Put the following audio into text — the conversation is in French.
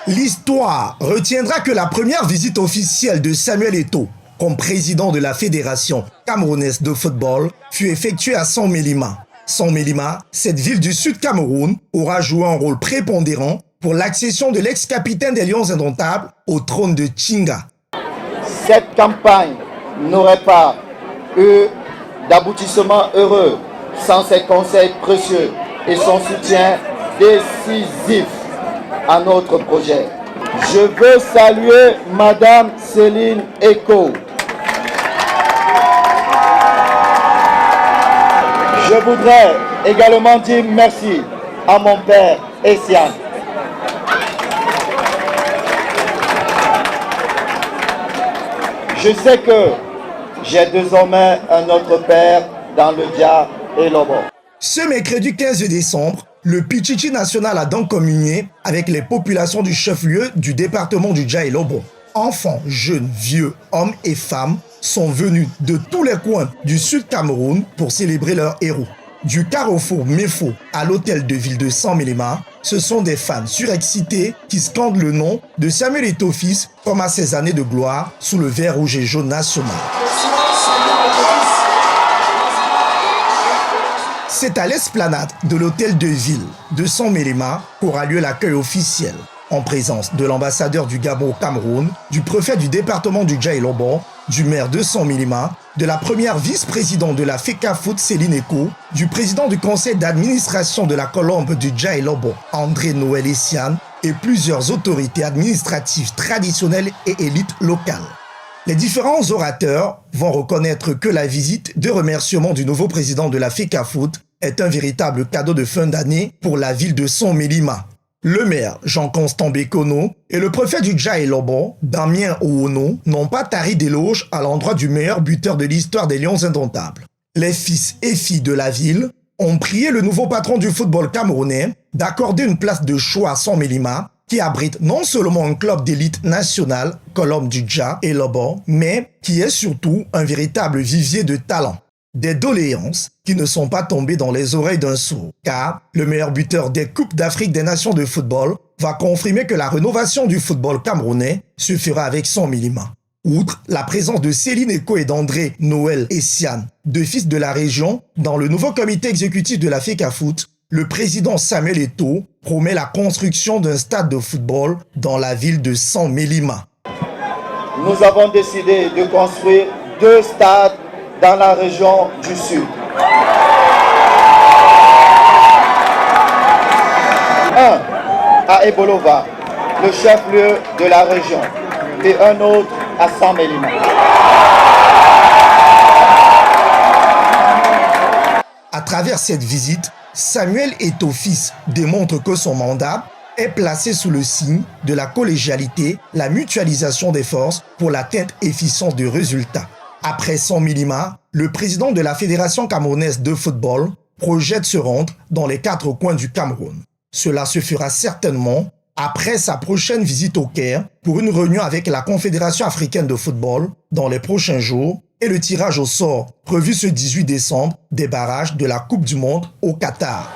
L'histoire retiendra que la première visite officielle de Samuel Eto'o comme président de la Fédération camerounaise de football fut effectuée à Saint-Mélima. Saint-Mélima, cette ville du sud Cameroun, aura joué un rôle prépondérant pour l'accession de l'ex-capitaine des Lions indomptables au trône de Tchinga. Cette campagne n'aurait pas eu d'aboutissement heureux sans ses conseils précieux et son soutien décisif à notre projet. Je veux saluer Madame Céline Eko. Je voudrais également dire merci à mon père Essian. Je sais que j'ai désormais un autre père dans le Dja et Lobo. Ce mercredi 15 décembre, le Pichichi national a donc communié avec les populations du chef-lieu du département du Dja et Lobo. Enfants, jeunes, vieux, hommes et femmes sont venus de tous les coins du sud Cameroun pour célébrer leurs héros. Du carrefour Mefo à l'hôtel de ville de Saint-Mélima, ce sont des fans surexcités qui scandent le nom de Samuel Eto'o fils comme à ses années de gloire sous le vert rouge et jaune national. C'est à l'esplanade de l'hôtel de ville de Saint-Mélima qu'aura lieu l'accueil officiel, en présence de l'ambassadeur du Gabon au Cameroun, du préfet du département du Dja et Lobo, du maire de Saint-Mélima, de la première vice-présidente de la FECAFOOT Céline Eko, du président du conseil d'administration de la Colombe du Dja et Lobo, André Noël Essian, et plusieurs autorités administratives traditionnelles et élites locales. Les différents orateurs vont reconnaître que la visite de remerciement du nouveau président de la FECAFOOT est un véritable cadeau de fin d'année pour la ville de Saint-Mélima. Le maire Jean-Constant Bekono et le préfet du Dja et Lobo, Damien Ouono, n'ont pas tari d'éloges à l'endroit du meilleur buteur de l'histoire des Lions indomptables. Les fils et filles de la ville ont prié le nouveau patron du football camerounais d'accorder une place de choix à Saint-Mélima, qui abrite non seulement un club d'élite nationale, Colombe du Dja et Lobo, mais qui est surtout un véritable vivier de talent. Des doléances qui ne sont pas tombées dans les oreilles d'un sourd, car le meilleur buteur des Coupes d'Afrique des Nations de football va confirmer que la rénovation du football camerounais se fera avec Saint-Mélima. Outre la présence de Céline Eko et d'André Noël Essian, deux fils de la région, dans le nouveau comité exécutif de la FECAFOOT, le président Samuel Eto'o promet la construction d'un stade de football dans la ville de Saint-Mélima. Nous avons décidé de construire 2 stades dans la région du Sud. Un à Ebolova, le chef-lieu de la région, et un autre à Saint-Mélima. À travers cette visite, Samuel Eto'o fils démontre que son mandat est placé sous le signe de la collégialité, la mutualisation des forces pour l'atteinte efficiente de résultats. Après Saint-Mélima, le président de la Fédération camerounaise de football projette se rendre dans les 4 coins du Cameroun. Cela se fera certainement après sa prochaine visite au Caire pour une réunion avec la Confédération africaine de football dans les prochains jours et le tirage au sort prévu ce 18 décembre des barrages de la Coupe du Monde au Qatar.